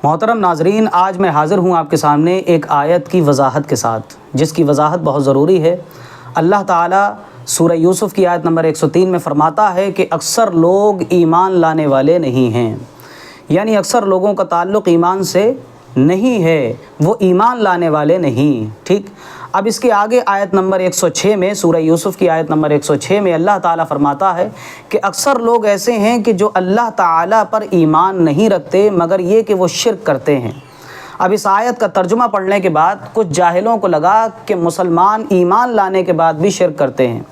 محترم ناظرین، آج میں حاضر ہوں آپ کے سامنے ایک آیت کی وضاحت کے ساتھ، جس کی وضاحت بہت ضروری ہے۔ اللہ تعالیٰ سورہ یوسف کی آیت نمبر 103 میں فرماتا ہے کہ اکثر لوگ ایمان لانے والے نہیں ہیں، یعنی اکثر لوگوں کا تعلق ایمان سے نہیں ہے، وہ ایمان لانے والے نہیں۔ ٹھیک، اب اس کے آگے آیت نمبر 106 میں، سورہ یوسف کی آیت نمبر 106 میں اللہ تعالیٰ فرماتا ہے کہ اکثر لوگ ایسے ہیں کہ جو اللہ تعالیٰ پر ایمان نہیں رکھتے مگر یہ کہ وہ شرک کرتے ہیں۔ اب اس آیت کا ترجمہ پڑھنے کے بعد کچھ جاہلوں کو لگا کہ مسلمان ایمان لانے کے بعد بھی شرک کرتے ہیں،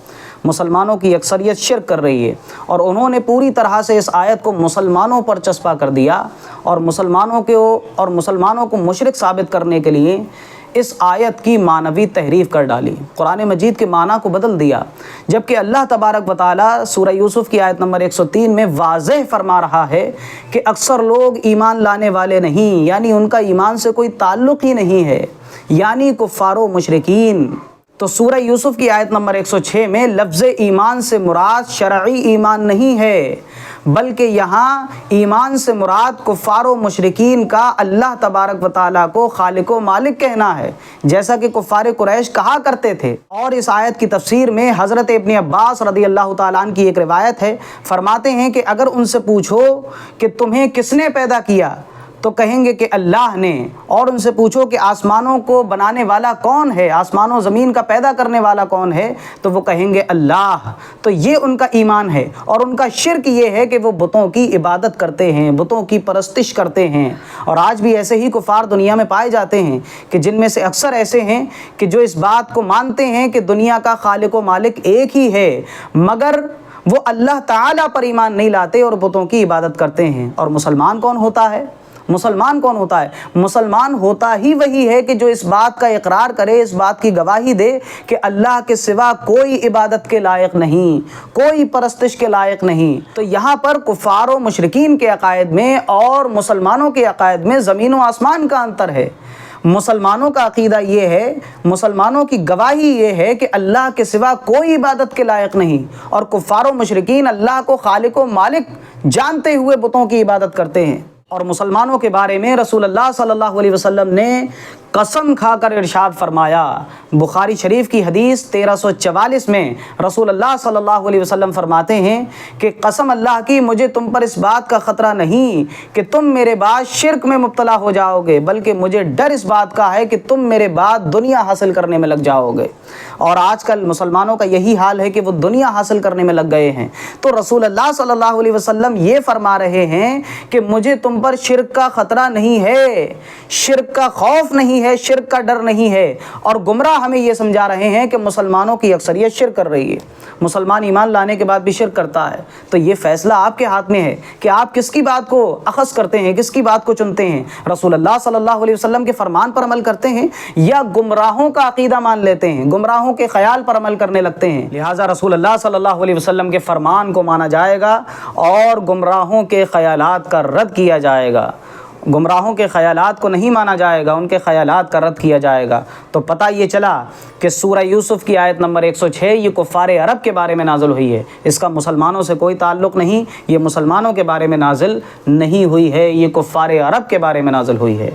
مسلمانوں کی اکثریت شرک کر رہی ہے، اور انہوں نے پوری طرح سے اس آیت کو مسلمانوں پر چسپاں کر دیا اور مسلمانوں کو مشرک ثابت کرنے کے لیے اس آیت کی معنوی تحریف کر ڈالی، قرآن مجید کے معنی کو بدل دیا، جبکہ اللہ تبارک و تعالیٰ سورہ یوسف کی آیت نمبر 103 میں واضح فرما رہا ہے کہ اکثر لوگ ایمان لانے والے نہیں، یعنی ان کا ایمان سے کوئی تعلق ہی نہیں ہے، یعنی کفار و مشرکین۔ تو سورہ یوسف کی آیت نمبر 106 میں لفظ ایمان سے مراد شرعی ایمان نہیں ہے، بلکہ یہاں ایمان سے مراد کفار و مشرکین کا اللہ تبارک و تعالیٰ کو خالق و مالک کہنا ہے، جیسا کہ کفار قریش کہا کرتے تھے۔ اور اس آیت کی تفسیر میں حضرت ابن عباس رضی اللہ تعالیٰ عنہ کی ایک روایت ہے، فرماتے ہیں کہ اگر ان سے پوچھو کہ تمہیں کس نے پیدا کیا تو کہیں گے کہ اللہ نے، اور ان سے پوچھو کہ آسمانوں کو بنانے والا کون ہے، آسمان و زمین کا پیدا کرنے والا کون ہے، تو وہ کہیں گے اللہ۔ تو یہ ان کا ایمان ہے، اور ان کا شرک یہ ہے کہ وہ بتوں کی عبادت کرتے ہیں، بتوں کی پرستش کرتے ہیں۔ اور آج بھی ایسے ہی کفار دنیا میں پائے جاتے ہیں کہ جن میں سے اکثر ایسے ہیں کہ جو اس بات کو مانتے ہیں کہ دنیا کا خالق و مالک ایک ہی ہے، مگر وہ اللہ تعالیٰ پر ایمان نہیں لاتے اور بتوں کی عبادت کرتے ہیں۔ اور مسلمان کون ہوتا ہے؟ مسلمان کون ہوتا ہے؟ مسلمان ہوتا ہی وہی ہے کہ جو اس بات کا اقرار کرے، اس بات کی گواہی دے کہ اللہ کے سوا کوئی عبادت کے لائق نہیں، کوئی پرستش کے لائق نہیں۔ تو یہاں پر کفار و مشرکین کے عقائد میں اور مسلمانوں کے عقائد میں زمین و آسمان کا انتر ہے۔ مسلمانوں کا عقیدہ یہ ہے، مسلمانوں کی گواہی یہ ہے کہ اللہ کے سوا کوئی عبادت کے لائق نہیں، اور کفار و مشرکین اللہ کو خالق و مالک جانتے ہوئے بتوں کی عبادت کرتے ہیں۔ اور مسلمانوں کے بارے میں رسول اللہ صلی اللہ علیہ وسلم نے قسم کھا کر ارشاد فرمایا، بخاری شریف کی حدیث 1344 میں رسول اللہ صلی اللہ علیہ وسلم فرماتے ہیں کہ قسم اللہ کی، مجھے تم پر اس بات کا خطرہ نہیں کہ تم میرے بعد شرک میں مبتلا ہو جاؤ گے، بلکہ مجھے ڈر اس بات کا ہے کہ تم میرے بعد دنیا حاصل کرنے میں لگ جاؤ گے۔ اور آج کل مسلمانوں کا یہی حال ہے کہ وہ دنیا حاصل کرنے میں لگ گئے ہیں۔ تو رسول اللہ صلی اللہ علیہ وسلم یہ فرما رہے ہیں کہ مجھے تم پر شرک کا خطرہ نہیں ہے، شرک کا خوف نہیں ہے، شرک کا ڈر نہیں ہے۔ اور گمراہ ہمیں یہ سمجھا رہے ہیں کہ مسلمانوں کی اکثریت شرک کر رہی ہے، مسلمان ایمان لانے کے بعد بھی شرک کرتا ہے۔ تو یہ فیصلہ آپ کے ہاتھ میں ہے کہ آپ کس کی بات کو اخذ کرتے ہیں، کس کی بات کو چنتے ہیں، رسول اللہ صلی اللہ علیہ وسلم کے فرمان پر عمل کرتے ہیں یا گمراہوں کا عقیدہ مان لیتے ہیں، گمراہوں کے خیال پر عمل کرنے لگتے ہیں۔ لہٰذا رسول اللہ صلی اللہ علیہ وسلم کے فرمان کو مانا جائے گا اور گمراہوں کے خیالات کا رد کیا جائے گا، گمراہوں کے خیالات کو نہیں مانا جائے گا، ان کے خیالات کا رد کیا جائے گا۔ تو پتہ یہ چلا کہ سورہ یوسف کی آیت نمبر 106 یہ کفار عرب کے بارے میں نازل ہوئی ہے، اس کا مسلمانوں سے کوئی تعلق نہیں، یہ مسلمانوں کے بارے میں نازل نہیں ہوئی ہے، یہ کفار عرب کے بارے میں نازل ہوئی ہے۔